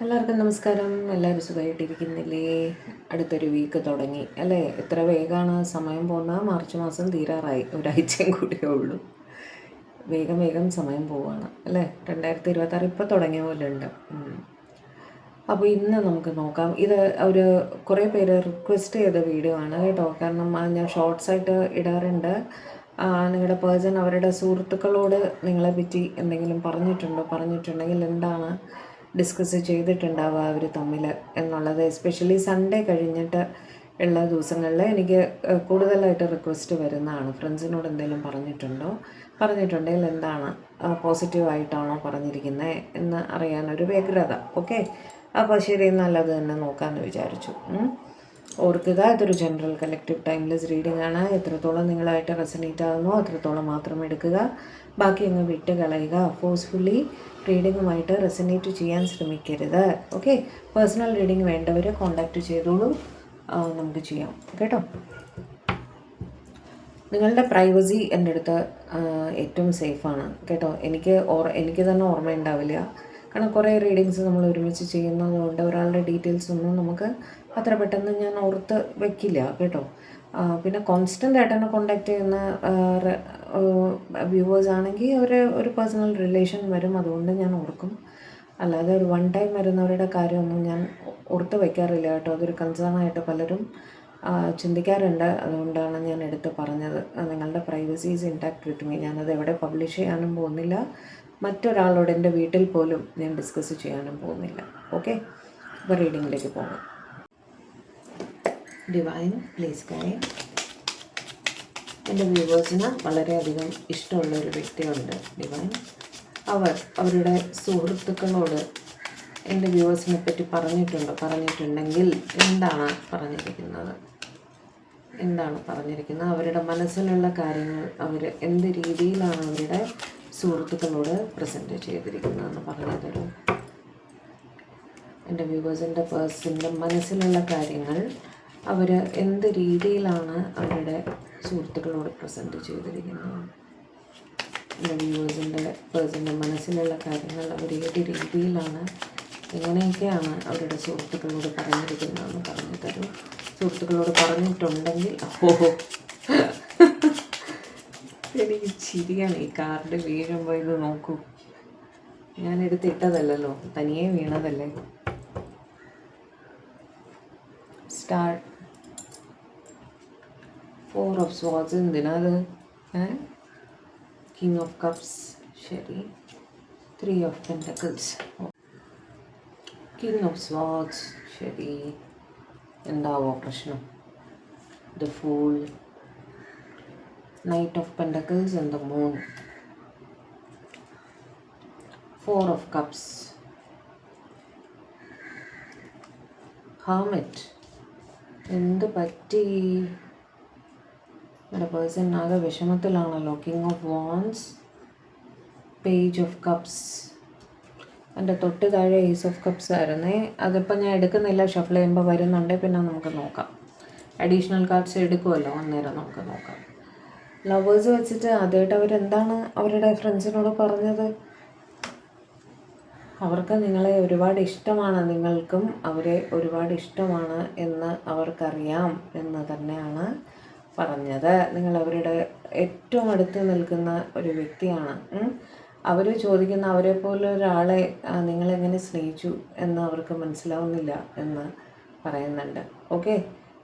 എല്ലാവർക്കും നമസ്കാരം. എല്ലാവരും സുഖമായിട്ടിരിക്കുന്നില്ലേ? അടുത്തൊരു വീക്ക് തുടങ്ങി അല്ലേ? എത്ര വേഗമാണ് സമയം പോകുന്നത്. മാർച്ച് മാസം തീരാറായി, ഒരാഴ്ചയും കൂടിയേ ഉള്ളൂ. വേഗം വേഗം സമയം പോവുകയാണ് അല്ലേ? 2026 ഇപ്പോൾ തുടങ്ങിയ പോലെ ഉണ്ട്. അപ്പോൾ ഇന്ന് നമുക്ക് നോക്കാം. ഇത് ഒരു കുറേ പേര് റിക്വസ്റ്റ് ചെയ്ത വീഡിയോ ആണ് കേട്ടോ. കാരണം ഞാൻ ഷോർട്സായിട്ട് ഇടാറുണ്ട്. നിങ്ങളുടെ പേഴ്സൺ അവരുടെ സുഹൃത്തുക്കളോട് നിങ്ങളെ പറ്റി എന്തെങ്കിലും പറഞ്ഞിട്ടുണ്ടെങ്കിൽ എന്താണ് ഡിസ്കസ് ചെയ്തിട്ടുണ്ടാവുക അവർ തമ്മിൽ എന്നുള്ളത്, എസ്പെഷ്യലി സൺഡേ കഴിഞ്ഞിട്ട് ഉള്ള ദിവസങ്ങളിൽ എനിക്ക് കൂടുതലായിട്ട് റിക്വസ്റ്റ് വരുന്നതാണ്. ഫ്രണ്ട്സിനോട് എന്തെങ്കിലും പറഞ്ഞിട്ടുണ്ടെങ്കിൽ എന്താണ് പോസിറ്റീവായിട്ടാണോ പറഞ്ഞിരിക്കുന്നത് എന്ന് അറിയാനൊരു വ്യഗ്രത. ഓക്കെ, അപ്പോൾ ശരി, നല്ലത് തന്നെ നോക്കാമെന്ന് വിചാരിച്ചു. ഓർക്കുക, ഇതൊരു ജനറൽ കളക്റ്റീവ് ടൈംലെസ് റീഡിംഗ് ആണ്. എത്രത്തോളം നിങ്ങളായിട്ട് റെസനേറ്റ് ആകുന്നോ അത്രത്തോളം മാത്രം എടുക്കുക, ബാക്കി അങ്ങ് വിട്ട് കളയുക. ഫോഴ്സ്ഫുള്ളി റീഡിങ്ങുമായിട്ട് റെസനേറ്റ് ചെയ്യാൻ ശ്രമിക്കരുത്. ഓക്കെ, പേഴ്സണൽ റീഡിംഗ് വേണ്ടവർ കോണ്ടാക്റ്റ് ചെയ്തോളൂ, നമുക്ക് ചെയ്യാം കേട്ടോ. നിങ്ങളുടെ പ്രൈവസി എൻ്റെ അടുത്ത് ഏറ്റവും സേഫാണ് കേട്ടോ. എനിക്ക് തന്നെ ഓർമ്മയുണ്ടാവില്ല, കാരണം കുറേ റീഡിങ്സ് നമ്മൾ ഒരുമിച്ച് ചെയ്യുന്നതുകൊണ്ട് ഒരാളുടെ ഡീറ്റെയിൽസ് ഒന്നും നമുക്ക് അത്ര പെട്ടെന്ന് ഞാൻ ഓർത്ത് വെക്കില്ല കേട്ടോ. പിന്നെ കോൺസ്റ്റൻ്റ് ആയിട്ട് തന്നെ കോണ്ടാക്ട് ചെയ്യുന്ന വ്യൂവേഴ്സ് ആണെങ്കിൽ ഒരു പേഴ്സണൽ റിലേഷൻ വരും, അതുകൊണ്ട് ഞാൻ ഓർക്കും. അല്ലാതെ ഒരു വൺ ടൈം വരുന്നവരുടെ കാര്യമൊന്നും ഞാൻ ഓർത്ത് വയ്ക്കാറില്ല കേട്ടോ. അതൊരു കൺസേണായിട്ട് പലരും ചിന്തിക്കാറുണ്ട്. അതുകൊണ്ടാണ് ഞാൻ എടുത്ത് പറഞ്ഞത്. നിങ്ങളുടെ privacy is intact with me. ഞാനത് എവിടെ പബ്ലിഷ് ചെയ്യാനും പോകുന്നില്ല, മറ്റൊരാളോട് എൻ്റെ വീട്ടിൽ പോലും ഞാൻ ഡിസ്കസ് ചെയ്യാനും പോകുന്നില്ല. ഓക്കെ, അപ്പോൾ റീഡിങ്ങിലേക്ക് പോകാം. Divine please guide. എൻ്റെ വ്യൂവേഴ്സിന് വളരെയധികം ഇഷ്ടമുള്ളൊരു വ്യക്തിയുണ്ട് ഡിവൈൻ. അവരുടെ സുഹൃത്തുക്കളോട് എൻ്റെ വ്യൂവേഴ്സിനെ പറ്റി പറഞ്ഞിട്ടുണ്ടെങ്കിൽ എന്താണ് പറഞ്ഞിരിക്കുന്നത്, അവരുടെ മനസ്സിലുള്ള കാര്യങ്ങൾ അവർ എന്ത് രീതിയിലാണ് അവരുടെ സുഹൃത്തുക്കളോട് പ്രസൻറ്റ് ചെയ്തിരിക്കുന്നതെന്ന് പറഞ്ഞു തരും. എൻ്റെ വ്യൂവേഴ്സിൻ്റെ പേഴ്സൻ്റെ മനസ്സിലുള്ള കാര്യങ്ങൾ അവർ എന്ത് രീതിയിലാണ് അവരുടെ സുഹൃത്തുക്കളോട് പ്രസൻറ്റ് ചെയ്തിരിക്കുന്നത്. എൻ്റെ വ്യൂവേഴ്സിൻ്റെ പേഴ്സൻ്റെ മനസ്സിലുള്ള കാര്യങ്ങൾ അവർ ഏത് രീതിയിലാണ്, എങ്ങനെയൊക്കെയാണ് അവരുടെ സുഹൃത്തുക്കളോട് പറഞ്ഞിരിക്കുന്നതെന്ന് പറഞ്ഞു തരും. സുഹൃത്തുക്കളോട് പറഞ്ഞിട്ടുണ്ടെങ്കിൽ എനിക്ക് ചിരിയാണ്. ഈ കാർഡ് വീഴുമ്പോൾ ഇത് നോക്കൂ, ഞാനെടുത്തിട്ടതല്ലല്ലോ, തനിയെ വീണതല്ലേ. സ്റ്റാർ 4 ഓഫ് സ്വാർഡ്സ് എന്തിനാത്? കിങ് ഓഫ് കപ്സ്, ശരി. 3 of pentacles, king of swords, ശരി. എന്താവോ പ്രശ്നം? The fool, knight of pentacles and the moon, 4 of cups, hermit. എന്ത് പറ്റി? എൻ്റെ പേഴ്സൺ ആകെ വിഷമത്തിലാണല്ലോ. King of wands, page of cups, എൻ്റെ തൊട്ട് താഴെ ഏസ് ഓഫ് കപ്സ് ആയിരുന്നേ. അതിപ്പോൾ ഞാൻ എടുക്കുന്നില്ല, ഷഫിൾ ചെയ്യുമ്പോൾ വരുന്നുണ്ട്, പിന്നെ നമുക്ക് നോക്കാം. അഡീഷണൽ കാർഡ്സ് എടുക്കുമല്ലോ, അന്നേരം നമുക്ക് നോക്കാം. ലവേഴ്സ് വെച്ചിട്ട് ആദ്യമായിട്ട് അവരെന്താണ് അവരുടെ ഫ്രണ്ട്സിനോട് പറഞ്ഞത്? അവർക്ക് നിങ്ങളെ ഒരുപാട് ഇഷ്ടമാണ്, നിങ്ങൾക്കും അവരെ ഒരുപാട് ഇഷ്ടമാണ് എന്ന് അവർക്കറിയാം എന്ന് തന്നെയാണ് പറഞ്ഞത്. നിങ്ങൾ അവരുടെ ഏറ്റവും അടുത്ത് നിൽക്കുന്ന ഒരു വ്യക്തിയാണ്. അവർ ചോദിക്കുന്ന അവരെ പോലെ ഒരാളെ നിങ്ങളെങ്ങനെ സ്നേഹിച്ചു എന്ന് അവർക്ക് മനസ്സിലാവുന്നില്ല എന്ന് പറയുന്നുണ്ട്. ഓക്കെ,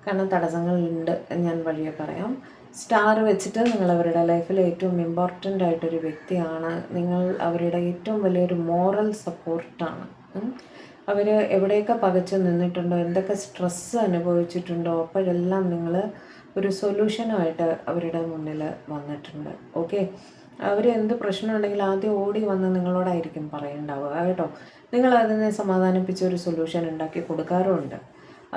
കാരണം തടസ്സങ്ങളുണ്ട്, ഞാൻ വഴിയെ പറയാം. സ്റ്റാർ വെച്ചിട്ട് നിങ്ങൾ അവരുടെ ലൈഫിൽ ഏറ്റവും ഇമ്പോർട്ടൻ്റ് ആയിട്ടൊരു വ്യക്തിയാണ്. നിങ്ങൾ അവരുടെ ഏറ്റവും വലിയൊരു മോറൽ സപ്പോർട്ടാണ്. അവർ എവിടെയൊക്കെ പകച്ച് നിന്നിട്ടുണ്ടോ, എന്തൊക്കെ സ്ട്രെസ്സ് അനുഭവിച്ചിട്ടുണ്ടോ, അപ്പോഴെല്ലാം നിങ്ങൾ ഒരു സൊല്യൂഷനുമായിട്ട് അവരുടെ മുന്നിൽ വന്നിട്ടുണ്ട്. ഓക്കെ, അവർ എന്ത് പ്രശ്നമുണ്ടെങ്കിൽ ആദ്യം ഓടി വന്ന് നിങ്ങളോടായിരിക്കും പറയേണ്ടാവുക കേട്ടോ. നിങ്ങൾ അതിനെ സമാധാനിപ്പിച്ച് ഒരു സൊല്യൂഷൻ ഉണ്ടാക്കി കൊടുക്കാറുമുണ്ട്.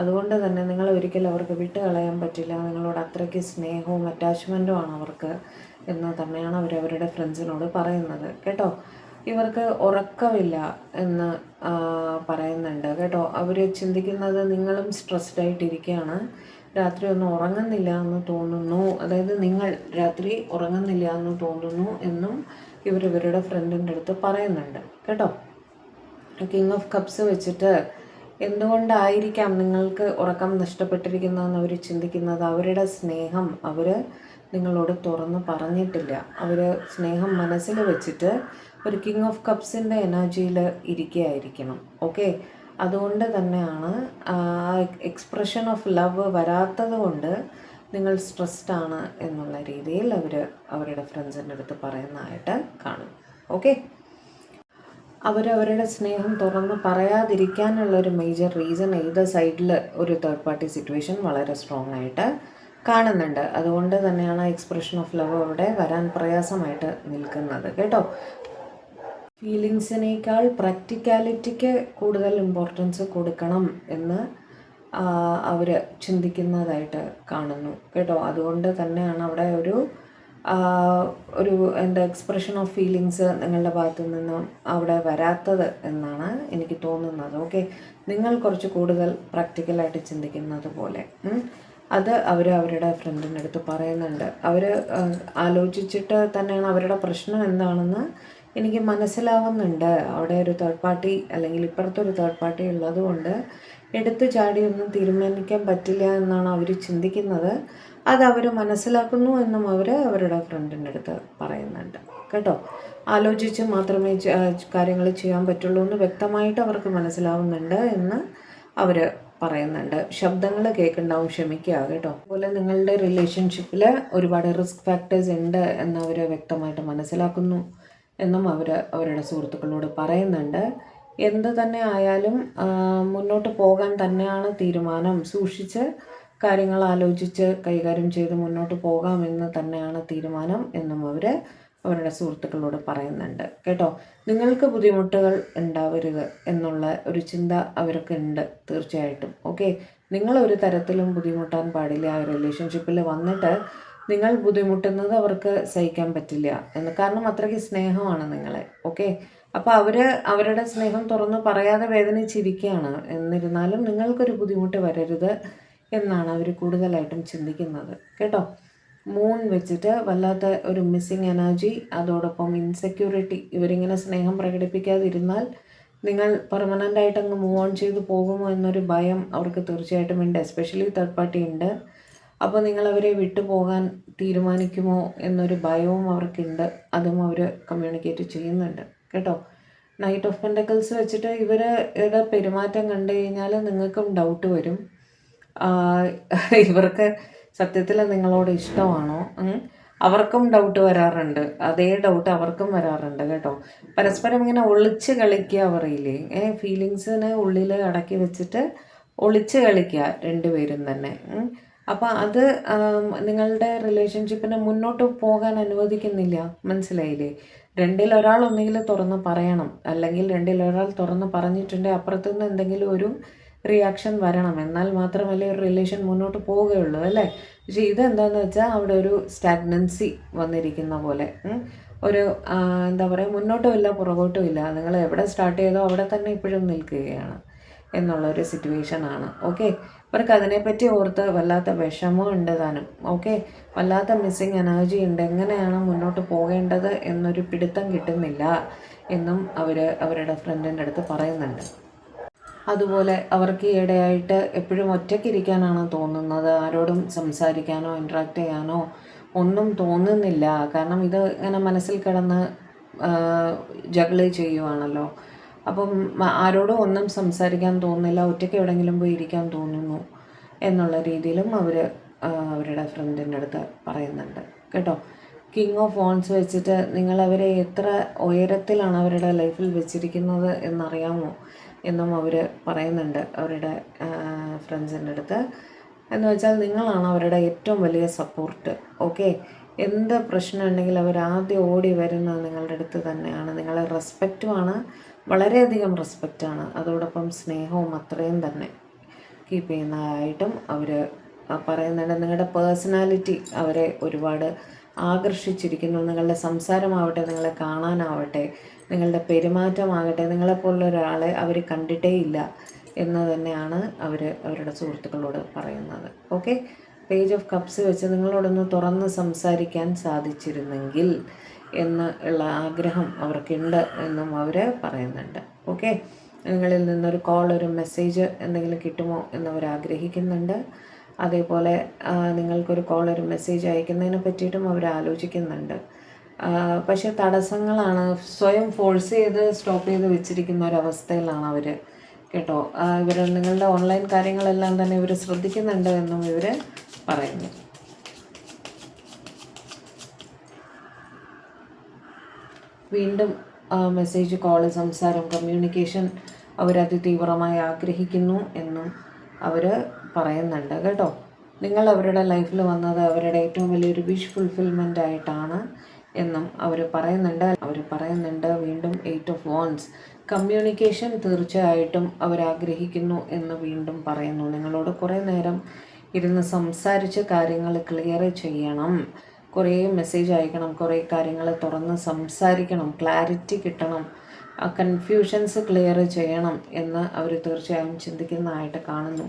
അതുകൊണ്ട് തന്നെ നിങ്ങൾ ഒരിക്കലും അവർക്ക് വിട്ട് കളയാൻ പറ്റില്ല. നിങ്ങളോട് അത്രയ്ക്ക് സ്നേഹവും അറ്റാച്ച്മെൻറ്റും ആണ് അവർക്ക് എന്ന് തന്നെയാണ് അവരവരുടെ ഫ്രണ്ട്സിനോട് പറയുന്നത് കേട്ടോ. ഇവർക്ക് ഉറക്കമില്ല എന്ന് പറയുന്നുണ്ട് കേട്ടോ. അവർ ചിന്തിക്കുന്നത് നിങ്ങളും സ്ട്രെസ്ഡ് ആയിട്ടിരിക്കുകയാണ്, രാത്രി ഒന്നും ഉറങ്ങുന്നില്ല എന്ന് തോന്നുന്നു, അതായത് നിങ്ങൾ രാത്രി ഉറങ്ങുന്നില്ല എന്ന് തോന്നുന്നു എന്നും ഇവരുടെ ഫ്രണ്ടിൻ്റെ അടുത്ത് പറയുന്നുണ്ട് കേട്ടോ. കിങ് ഓഫ് കപ്സ് വെച്ചിട്ട് എന്തുകൊണ്ടായിരിക്കാം നിങ്ങൾക്ക് ഉറക്കം നഷ്ടപ്പെട്ടിരിക്കുന്നതെന്ന് അവർ ചിന്തിക്കുന്നത്? അവരുടെ സ്നേഹം അവർ നിങ്ങളോട് തുറന്ന് പറഞ്ഞിട്ടില്ല. അവർ സ്നേഹം മനസ്സിൽ വെച്ചിട്ട് ഒരു കിങ് ഓഫ് കപ്സിൻ്റെ എനർജിയിൽ ഇരിക്കുകയായിരിക്കണം. ഓക്കെ, അതുകൊണ്ട് തന്നെയാണ് എക്സ്പ്രഷൻ ഓഫ് ലവ് വരാത്തത് കൊണ്ട് നിങ്ങൾ സ്ട്രെസ്ഡ് ആണ് എന്നുള്ള രീതിയിൽ അവരുടെ ഫ്രണ്ട്സിൻ്റെ അടുത്ത് പറയുന്നതായിട്ട് കാണും. ഓക്കെ, അവരവരുടെ സ്നേഹം തുറന്ന് പറയാതിരിക്കാനുള്ളൊരു മേജർ റീസൺ ഏത് സൈഡിൽ ഒരു തേർഡ് പാർട്ടി സിറ്റുവേഷൻ വളരെ സ്ട്രോങ് ആയിട്ട് കാണുന്നുണ്ട്. അതുകൊണ്ട് തന്നെയാണ് എക്സ്പ്രഷൻ ഓഫ് ലവ് അവിടെ വരാൻ പ്രയാസമായിട്ട് നിൽക്കുന്നത് കേട്ടോ. ഫീലിങ്സിനേക്കാൾ പ്രാക്ടിക്കാലിറ്റിക്ക് കൂടുതൽ ഇമ്പോർട്ടൻസ് കൊടുക്കണം എന്ന് അവർ ചിന്തിക്കുന്നതായിട്ട് കാണുന്നു കേട്ടോ. അതുകൊണ്ട് തന്നെയാണ് അവിടെ ഒരു എന്താ എക്സ്പ്രഷൻ ഓഫ് ഫീലിങ്സ് നിങ്ങളുടെ ഭാഗത്തു നിന്നും അവിടെ വരാത്തത് എന്നാണ് എനിക്ക് തോന്നുന്നത്. ഓക്കെ, നിങ്ങൾ കുറച്ച് കൂടുതൽ പ്രാക്ടിക്കലായിട്ട് ചിന്തിക്കുന്നത് പോലെ അത് അവരുടെ ഫ്രണ്ടിൻ്റെ അടുത്ത് പറയുന്നുണ്ട്. അവർ ആലോചിച്ചിട്ട് തന്നെയാണ് അവരുടെ പ്രശ്നം എന്താണെന്ന് എനിക്ക് മനസ്സിലാവുന്നുണ്ട്. അവിടെ ഒരു തേർഡ് പാർട്ടി അല്ലെങ്കിൽ ഇപ്പുറത്തെ ഒരു തേർഡ് പാർട്ടി ഉള്ളത് കൊണ്ട് എടുത്തു ചാടി ഒന്നും തീരുമാനിക്കാൻ പറ്റില്ല എന്നാണ് അവർ ചിന്തിക്കുന്നത്. അത് അവർ മനസ്സിലാക്കുന്നു എന്നും അവരുടെ ഫ്രണ്ടിൻ്റെ അടുത്ത് പറയുന്നുണ്ട് കേട്ടോ. ആലോചിച്ച് മാത്രമേ കാര്യങ്ങൾ ചെയ്യാൻ പറ്റുള്ളൂ എന്ന് വ്യക്തമായിട്ട് അവർക്ക് മനസ്സിലാവുന്നുണ്ട് എന്ന് അവർ പറയുന്നുണ്ട്. ശബ്ദങ്ങൾ കേൾക്കുന്നുണ്ടാവും, ക്ഷമിക്കുക കേട്ടോ. അതുപോലെ നിങ്ങളുടെ റിലേഷൻഷിപ്പിൽ ഒരുപാട് റിസ്ക് ഫാക്ടേഴ്സ് ഉണ്ട് എന്ന് അവർ വ്യക്തമായിട്ട് മനസ്സിലാക്കുന്നു എന്നും അവരുടെ സുഹൃത്തുക്കളോട് പറയുന്നുണ്ട്. എന്ത് തന്നെ ആയാലും മുന്നോട്ട് പോകാൻ തന്നെയാണ് തീരുമാനം. സൂക്ഷിച്ച് കാര്യങ്ങൾ ആലോചിച്ച് കൈകാര്യം ചെയ്ത് മുന്നോട്ട് പോകാമെന്ന് തന്നെയാണ് തീരുമാനം എന്നും അവരുടെ സുഹൃത്തുക്കളോട് പറയുന്നുണ്ട് കേട്ടോ. നിങ്ങൾക്ക് ബുദ്ധിമുട്ടുകൾ ഉണ്ടാവരുത് എന്നുള്ള ഒരു ചിന്ത അവർക്ക് ഉണ്ട് തീർച്ചയായിട്ടും. ഓക്കെ, നിങ്ങളൊരു തരത്തിലും ബുദ്ധിമുട്ടാൻ പാടില്ല. ആ റിലേഷൻഷിപ്പിൽ വന്നിട്ട് നിങ്ങൾ ബുദ്ധിമുട്ടുന്നത് അവർക്ക് സഹിക്കാൻ പറ്റില്ല കാരണം അത്രയ്ക്ക് സ്നേഹമാണ് നിങ്ങളെ. ഓക്കെ, അപ്പോൾ അവരുടെ സ്നേഹം തുറന്ന് പറയാതെ വേദനിച്ചിരിക്കുകയാണ്. എന്നിരുന്നാലും നിങ്ങൾക്കൊരു ബുദ്ധിമുട്ട് വരരുത് എന്നാണ് അവർ കൂടുതലായിട്ടും ചിന്തിക്കുന്നത് കേട്ടോ. മൂൺ വെച്ചിട്ട് വല്ലാത്ത ഒരു മിസ്സിങ് എനർജി, അതോടൊപ്പം ഇൻസെക്യൂരിറ്റി. ഇവരിങ്ങനെ സ്നേഹം പ്രകടിപ്പിക്കാതിരുന്നാൽ നിങ്ങൾ പെർമനൻ്റായിട്ട് അങ്ങ് മൂവ് ഓൺ ചെയ്ത് പോകുമോ എന്നൊരു ഭയം അവർക്ക് തീർച്ചയായിട്ടും ഉണ്ട്. എസ്പെഷ്യലി തേർഡ് പാർട്ടി ഉണ്ട്. അപ്പോൾ നിങ്ങൾ അവരെ വിട്ടുപോകാൻ തീരുമാനിക്കുമോ എന്നൊരു ഭയവും അവർക്കുണ്ട്. അതും അവർ കമ്മ്യൂണിക്കേറ്റ് ചെയ്യുന്നുണ്ട് കേട്ടോ. നൈറ്റ് ഓഫ് പെൻഡക്കിൾസ് വെച്ചിട്ട് ഇവരുടെ പെരുമാറ്റം കണ്ടു കഴിഞ്ഞാൽ നിങ്ങൾക്കും ഡൗട്ട് വരും. ഇവർക്ക് സത്യത്തിൽ നിങ്ങളോട് ഇഷ്ടമാണോ? അവർക്കും ഡൗട്ട് വരാറുണ്ട്. അതേ ഡൗട്ട് അവർക്കും വരാറുണ്ട് കേട്ടോ. പരസ്പരം ഇങ്ങനെ ഒളിച്ച് കളിക്കുക പറയില്ലേ, ഫീലിങ്സിനെ ഉള്ളിൽ അടക്കി വെച്ചിട്ട് ഒളിച്ച് കളിക്കുക രണ്ടുപേരും തന്നെ. അപ്പോൾ അത് നിങ്ങളുടെ റിലേഷൻഷിപ്പിനെ മുന്നോട്ട് പോകാൻ അനുവദിക്കുന്നില്ല. മനസ്സിലായില്ലേ? രണ്ടിൽ ഒരാൾ ഒന്നുകിൽ തുറന്ന് പറയണം, അല്ലെങ്കിൽ രണ്ടിൽ ഒരാൾ തുറന്ന് പറഞ്ഞിട്ടുണ്ടെങ്കിൽ അപ്പുറത്തുനിന്ന് എന്തെങ്കിലും ഒരു റിയാക്ഷൻ വരണം. എന്നാൽ മാത്രമല്ലേ ഒരു റിലേഷൻ മുന്നോട്ട് പോവുകയുള്ളൂ അല്ലേ? പക്ഷേ ഇതെന്താണെന്ന് വെച്ചാൽ അവിടെ ഒരു സ്റ്റാഗ്നൻസി വന്നിരിക്കുന്ന പോലെ, ഒരു എന്താ പറയുക, മുന്നോട്ടും ഇല്ല പുറകോട്ടും ഇല്ല. നിങ്ങൾ എവിടെ സ്റ്റാർട്ട് ചെയ്തോ അവിടെ തന്നെ ഇപ്പോഴും നിൽക്കുകയാണ് എന്നുള്ളൊരു സിറ്റുവേഷനാണ്. ഓക്കെ, ഇവർക്ക് അതിനെപ്പറ്റി ഓർത്ത് വല്ലാത്ത വിഷമം ഉണ്ട് താനും. ഓക്കെ, വല്ലാത്ത മിസ്സിങ് എനർജി ഉണ്ട്. എങ്ങനെയാണ് മുന്നോട്ട് പോകേണ്ടത് എന്നൊരു പിടുത്തം കിട്ടുന്നില്ല എന്നും അവരുടെ ഫ്രണ്ടിൻ്റെ അടുത്ത് പറയുന്നുണ്ട്. അതുപോലെ അവർക്ക് ഈയിടെയായിട്ട് എപ്പോഴും ഒറ്റയ്ക്കിരിക്കാനാണ് തോന്നുന്നത്. ആരോടും സംസാരിക്കാനോ ഇൻട്രാക്ട് ചെയ്യാനോ ഒന്നും തോന്നുന്നില്ല. കാരണം ഇത് ഇങ്ങനെ മനസ്സിൽ കിടന്ന് ജഗിൾ ചെയ്യുവാണല്ലോ. അപ്പം ആരോടും ഒന്നും സംസാരിക്കാൻ തോന്നുന്നില്ല, ഒറ്റയ്ക്ക് എവിടെയെങ്കിലും പോയി ഇരിക്കാൻ തോന്നുന്നു എന്നുള്ള രീതിയിലും അവരുടെ ഫ്രണ്ടിൻ്റെ അടുത്ത് പറയുന്നുണ്ട് കേട്ടോ. കിങ് ഓഫ് വോൺസ് വെച്ചിട്ട് നിങ്ങളവരെ എത്ര ഉയരത്തിലാണ് അവരുടെ ലൈഫിൽ വെച്ചിരിക്കുന്നത് എന്നറിയാമോ എന്നും അവർ പറയുന്നുണ്ട് അവരുടെ ഫ്രണ്ട്സിൻ്റെ അടുത്ത്. എന്ന് വെച്ചാൽ നിങ്ങളാണ് അവരുടെ ഏറ്റവും വലിയ സപ്പോർട്ട്. ഓക്കെ, എന്ത് പ്രശ്നം ഉണ്ടെങ്കിലും അവരാദ്യം ഓടി വരുന്നത് നിങ്ങളുടെ അടുത്ത് തന്നെയാണ്. നിങ്ങളെ റെസ്പെക്റ്റുമാണ്, വളരെയധികം റെസ്പെക്റ്റാണ്. അതോടൊപ്പം സ്നേഹവും അത്രയും തന്നെ കീപ്പ് ചെയ്യുന്നതായിട്ടും അവർ പറയുന്നുണ്ട്. നിങ്ങളുടെ പേഴ്സണാലിറ്റി അവരെ ഒരുപാട് ആകർഷിച്ചിരിക്കുന്നു. നിങ്ങളുടെ സംസാരമാവട്ടെ, നിങ്ങളെ കാണാനാവട്ടെ, നിങ്ങളുടെ പെരുമാറ്റമാകട്ടെ, നിങ്ങളെപ്പോലുള്ള ഒരാളെ അവർ കണ്ടിട്ടേ ഇല്ല എന്ന് തന്നെയാണ് അവരുടെ സുഹൃത്തുക്കളോട് പറയുന്നത്. ഓക്കെ, പേജ് ഓഫ് കപ്സ് വെച്ച് നിങ്ങളോടൊന്ന് തുറന്ന് സംസാരിക്കാൻ സാധിച്ചിരുന്നെങ്കിൽ എന്ന് ഉള്ള ആഗ്രഹം അവർക്കുണ്ട് എന്നും അവർ പറയുന്നുണ്ട്. ഓക്കെ, നിങ്ങളിൽ നിന്നൊരു കോൾ, ഒരു മെസ്സേജ് എന്തെങ്കിലും കിട്ടുമോ എന്നവർ ആഗ്രഹിക്കുന്നുണ്ട്. അതേപോലെ നിങ്ങൾക്കൊരു കോൾ, ഒരു മെസ്സേജ് അയക്കുന്നതിനെ പറ്റിയിട്ടും അവർ ആലോചിക്കുന്നുണ്ട്. പക്ഷേ തടസ്സങ്ങളാണ്, സ്വയം ഫോഴ്സ് ചെയ്ത് സ്റ്റോപ്പ് ചെയ്ത് വെച്ചിരിക്കുന്ന ഒരവസ്ഥയിലാണ് അവർ കേട്ടോ. ഇവർ നിങ്ങളുടെ ഓൺലൈൻ കാര്യങ്ങളെല്ലാം തന്നെ ഇവർ ശ്രദ്ധിക്കുന്നുണ്ട് എന്നും ഇവർ പറയുന്നു. വീണ്ടും മെസ്സേജ്, കോള്, സംസാരം, കമ്മ്യൂണിക്കേഷൻ അവരതിതീവ്രമായി ആഗ്രഹിക്കുന്നു എന്നും അവർ പറയുന്നുണ്ട് കേട്ടോ. നിങ്ങൾ അവരുടെ ലൈഫിൽ വന്നത് അവരുടെ ഏറ്റവും വലിയൊരു വിഷ് ഫുൾഫിൽമെൻ്റ് ആയിട്ടാണ് എന്നും അവർ പറയുന്നുണ്ട്. വീണ്ടും 8 ഓഫ് വാൻഡ്സ്, കമ്മ്യൂണിക്കേഷൻ തീർച്ചയായിട്ടും അവരാഗ്രഹിക്കുന്നു എന്ന് വീണ്ടും പറയുന്നു. നിങ്ങളോട് കുറേ നേരം ഇരുന്ന് സംസാരിച്ച് കാര്യങ്ങൾ ക്ലിയർ ചെയ്യണം, കുറേ മെസ്സേജ് അയക്കണം, കുറേ കാര്യങ്ങൾ തുറന്ന് സംസാരിക്കണം, ക്ലാരിറ്റി കിട്ടണം, കൺഫ്യൂഷൻസ് ക്ലിയർ ചെയ്യണം എന്ന് അവർ തീർച്ചയായും ചിന്തിക്കുന്നതായിട്ട് കാണുന്നു.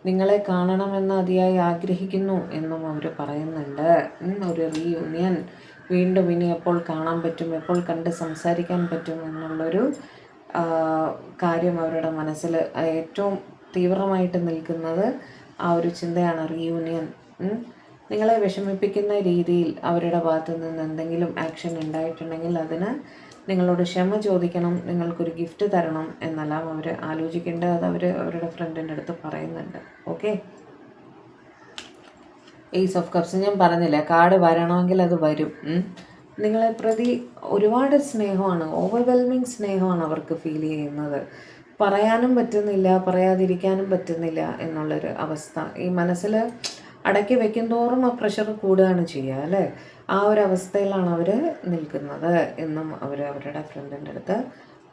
നിങ്ങളെ കാണണമെന്ന് അതിയായി ആഗ്രഹിക്കുന്നു എന്നും അവർ പറയുന്നുണ്ട്. ഒരു റീയൂണിയൻ വീണ്ടും ഇനി എപ്പോൾ കാണാൻ പറ്റും, എപ്പോൾ കണ്ട് സംസാരിക്കാൻ പറ്റും എന്നുള്ളൊരു കാര്യം അവരുടെ മനസ്സിൽ ഏറ്റവും തീവ്രമായിട്ട് നിൽക്കുന്നത് ആ ഒരു ചിന്തയാണ്, റീയൂണിയൻ. നിങ്ങളെ വിഷമിപ്പിക്കുന്ന രീതിയിൽ അവരുടെ ഭാഗത്തു നിന്ന് എന്തെങ്കിലും ആക്ഷൻ ഉണ്ടായിട്ടുണ്ടെങ്കിൽ അതിന് നിങ്ങളോട് ക്ഷമ ചോദിക്കണം, നിങ്ങൾക്കൊരു ഗിഫ്റ്റ് തരണം എന്നെല്ലാം അവർ ആലോചിക്കേണ്ടത് അത് അവരുടെ ഫ്രണ്ടിൻ്റെ അടുത്ത് പറയുന്നുണ്ട്. ഓക്കെ, ഏസ് ഓഫ് കപ്സ് ഞാൻ പറഞ്ഞില്ലേ, കാർഡ് വരണമെങ്കിൽ അത് വരും. നിങ്ങളെ പ്രതി ഒരുപാട് സ്നേഹമാണ്, ഓവർവെൽമിങ് സ്നേഹമാണ് അവർക്ക് ഫീൽ ചെയ്യുന്നത്. പറയാനും പറ്റുന്നില്ല, പറയാതിരിക്കാനും പറ്റുന്നില്ല എന്നുള്ളൊരു അവസ്ഥ ഈ മനസ്സിൽ അടക്കി വെക്കും തോറും ആ പ്രഷർ കൂടുകയാണ് ചെയ്യുക അല്ലേ. ആ ഒരു അവസ്ഥയിലാണ് അവർ നിൽക്കുന്നത് എന്നും അവരുടെ ഫ്രണ്ടിൻ്റെ അടുത്ത്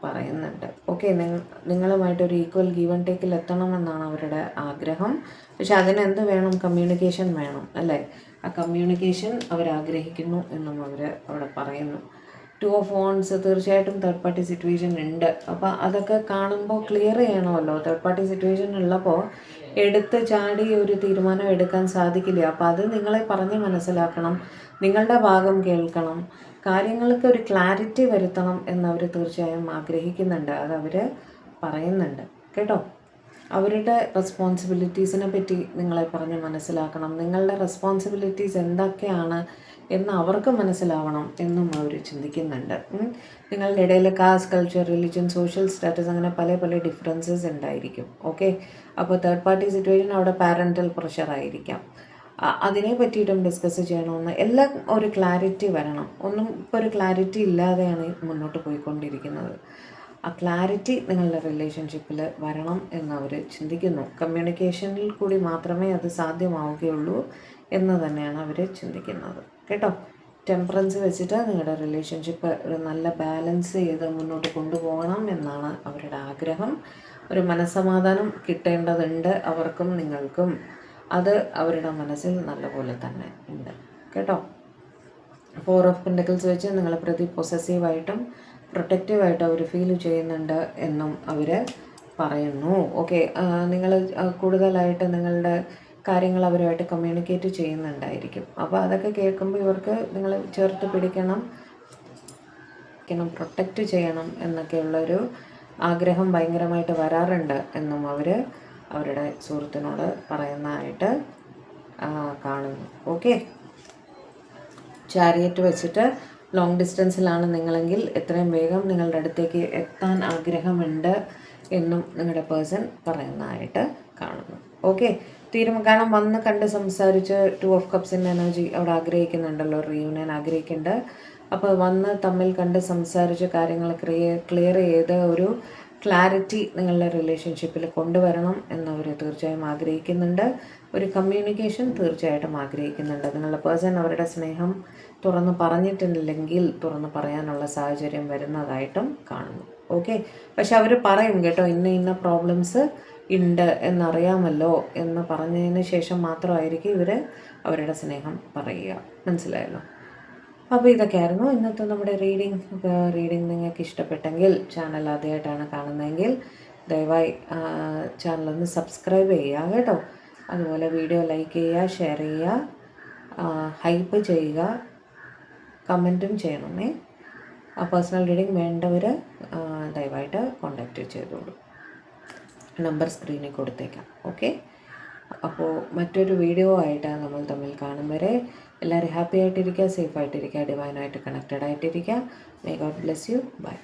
പറയുന്നുണ്ട്. ഓക്കെ, നിങ്ങളുമായിട്ടൊരു ഈക്വൽ ഗീവ് ആൻഡ് ടേക്കിൽ എത്തണമെന്നാണ് അവരുടെ ആഗ്രഹം. പക്ഷെ അതിനെന്ത് വേണം? കമ്മ്യൂണിക്കേഷൻ വേണം അല്ലേ. ആ കമ്മ്യൂണിക്കേഷൻ അവരാഗ്രഹിക്കുന്നു എന്നും അവിടെ പറയുന്നു. 2 ഓഫ് വാൻഡ്സ്, തീർച്ചയായിട്ടും തേർഡ് പാർട്ടി സിറ്റുവേഷൻ ഉണ്ട്. അപ്പോൾ അതൊക്കെ കാണുമ്പോൾ ക്ലിയർ ചെയ്യണമല്ലോ. തേർഡ് പാർട്ടി സിറ്റുവേഷൻ ഉള്ളപ്പോൾ എടുത്ത് ചാടി ഒരു തീരുമാനം എടുക്കാൻ സാധിക്കില്ല. അപ്പോൾ അത് നിങ്ങളെ പറഞ്ഞ് മനസ്സിലാക്കണം, നിങ്ങളുടെ ഭാഗം കേൾക്കണം, കാര്യങ്ങൾക്ക് ഒരു ക്ലാരിറ്റി വരുത്തണം എന്നവർ തീർച്ചയായും ആഗ്രഹിക്കുന്നുണ്ട്. അതവർ പറയുന്നുണ്ട് കേട്ടോ. അവരുടെ റെസ്പോൺസിബിലിറ്റീസിനെ പറ്റി നിങ്ങളെ പറഞ്ഞ് മനസ്സിലാക്കണം, നിങ്ങളുടെ റെസ്പോൺസിബിലിറ്റീസ് എന്തൊക്കെയാണ് എന്ന് അവർക്ക് മനസ്സിലാവണം എന്നും അവർ ചിന്തിക്കുന്നുണ്ട്. നിങ്ങളുടെ ഇടയിൽ caste, culture, religion, social status അങ്ങനെ പല പല ഡിഫറൻസസ് ഉണ്ടായിരിക്കും. ഓക്കെ, അപ്പോൾ തേർഡ് പാർട്ടി സിറ്റുവേഷൻ അവിടെ പാരൻ്റൽ പ്രഷർ ആയിരിക്കാം. അതിനെ പറ്റിയിട്ടും ഡിസ്കസ് ചെയ്യണമെന്ന് എല്ലാം ഒരു ക്ലാരിറ്റി വരണം. ഒന്നും ഇപ്പോൾ ഒരു ക്ലാരിറ്റി ഇല്ലാതെയാണ് മുന്നോട്ട് പോയിക്കൊണ്ടിരിക്കുന്നത്. ആ ക്ലാരിറ്റി നിങ്ങളുടെ റിലേഷൻഷിപ്പിൽ വരണം എന്നവർ ചിന്തിക്കുന്നു. കമ്മ്യൂണിക്കേഷനിൽ കൂടി മാത്രമേ അത് സാധ്യമാവുകയുള്ളൂ എന്ന് തന്നെയാണ് അവർ ചിന്തിക്കുന്നത് കേട്ടോ. ടെമ്പറൻസ് വെച്ചിട്ട് നിങ്ങളുടെ റിലേഷൻഷിപ്പ് ഒരു നല്ല ബാലൻസ് ചെയ്ത് മുന്നോട്ട് കൊണ്ടുപോകണം എന്നാണ് അവരുടെ ആഗ്രഹം. ഒരു മനസ്സമാധാനം കിട്ടേണ്ടതുണ്ട് അവർക്കും നിങ്ങൾക്കും. അത് അവരുടെ മനസ്സിൽ നല്ലപോലെ തന്നെ ഉണ്ട് കേട്ടോ. 4 ഓഫ് പെൻറ്റക്കിൾസ് വെച്ച് നിങ്ങളെ പ്രതി പൊസസീവായിട്ടും പ്രൊട്ടക്റ്റീവായിട്ട് അവർ ഫീൽ ചെയ്യുന്നുണ്ട് എന്നും അവർ പറയുന്നു. ഓക്കെ, നിങ്ങൾ കൂടുതലായിട്ട് നിങ്ങളുടെ കാര്യങ്ങൾ അവരുമായിട്ട് കമ്മ്യൂണിക്കേറ്റ് ചെയ്യുന്നുണ്ടായിരിക്കും. അപ്പോൾ അതൊക്കെ കേൾക്കുമ്പോൾ ഇവർക്ക് നിങ്ങൾ ചേർത്ത് പിടിക്കണം, പ്രൊട്ടക്റ്റ് ചെയ്യണം എന്നൊക്കെയുള്ളൊരു ആഗ്രഹം ഭയങ്കരമായിട്ട് വരാറുണ്ട് എന്നും അവരുടെ സുഹൃത്തിനോട് പറയുന്നതായിട്ട് കാണുന്നു. ഓക്കെ, ചാരിയറ്റ് വെച്ചിട്ട് ലോങ് ഡിസ്റ്റൻസിലാണ് നിങ്ങളെങ്കിൽ എത്രയും വേഗം നിങ്ങളുടെ അടുത്തേക്ക് എത്താൻ ആഗ്രഹമുണ്ട് എന്നും നിങ്ങളുടെ പേഴ്സൺ പറയുന്നതായിട്ട് കാണുന്നു. ഓക്കെ, കാരണം വന്ന് കണ്ട് സംസാരിച്ച് 2 ഓഫ് കപ്സിൻ്റെ എനർജി അവിടെ ആഗ്രഹിക്കുന്നുണ്ടല്ലോ, റീയൂണിയൻ ആഗ്രഹിക്കുന്നുണ്ട്. അപ്പോൾ വന്ന് തമ്മിൽ കണ്ട് സംസാരിച്ച് കാര്യങ്ങൾ ക്ലിയർ ചെയ്ത് ഒരു ക്ലാരിറ്റി നിങ്ങളുടെ റിലേഷൻഷിപ്പിൽ കൊണ്ടുവരണം എന്നവർ തീർച്ചയായും ആഗ്രഹിക്കുന്നുണ്ട്. ഒരു കമ്മ്യൂണിക്കേഷൻ തീർച്ചയായിട്ടും ആഗ്രഹിക്കുന്നുണ്ട്. നിങ്ങളുടെ പേഴ്സൺ അവരുടെ സ്നേഹം തുറന്ന് പറഞ്ഞിട്ടില്ലെങ്കിൽ തുറന്ന് പറയാനുള്ള സാഹചര്യം വരുന്നതായിട്ടും കാണുന്നു. ഓക്കെ, പക്ഷെ അവർ പറയും കേട്ടോ, ഇന്ന പ്രോബ്ലംസ് ഉണ്ട് എന്നറിയാമല്ലോ എന്ന് പറഞ്ഞതിന് ശേഷം മാത്രമായിരിക്കും ഇവർ അവരുടെ സ്നേഹം പറയുക. മനസ്സിലായല്ലോ. അപ്പോൾ ഇതൊക്കെയായിരുന്നു ഇന്നത്തെ നമ്മുടെ റീഡിംഗ് നിങ്ങൾക്ക് ഇഷ്ടപ്പെട്ടെങ്കിൽ, ചാനൽ ആദ്യമായിട്ടാണ് കാണുന്നതെങ്കിൽ ദയവായി ചാനലൊന്ന് സബ്സ്ക്രൈബ് ചെയ്യുക കേട്ടോ. അതുപോലെ വീഡിയോ ലൈക്ക് ചെയ്യുക, ഷെയർ ചെയ്യുക, ഹൈപ്പ് ചെയ്യുക, കമൻറ്റും ചെയ്യണമേ. പേഴ്സണൽ റീഡിംഗ് വേണ്ടവർ ദയവായിട്ട് കോൺടാക്റ്റ് ചെയ്തോളൂ. നമ്പർ സ്ക്രീനിൽ കൊടുത്തേക്കാം. ഓക്കെ, അപ്പോൾ മറ്റൊരു വീഡിയോ ആയിട്ട് നമ്മൾ തമ്മിൽ കാണും വരെ എല്ലാവരും ഹാപ്പി ആയിട്ടിരിക്കുക, സേഫ് ആയിട്ടിരിക്കുക, ഡിവൈനായിട്ട് കണക്റ്റഡ് ആയിട്ടിരിക്കുക. May God bless you. By.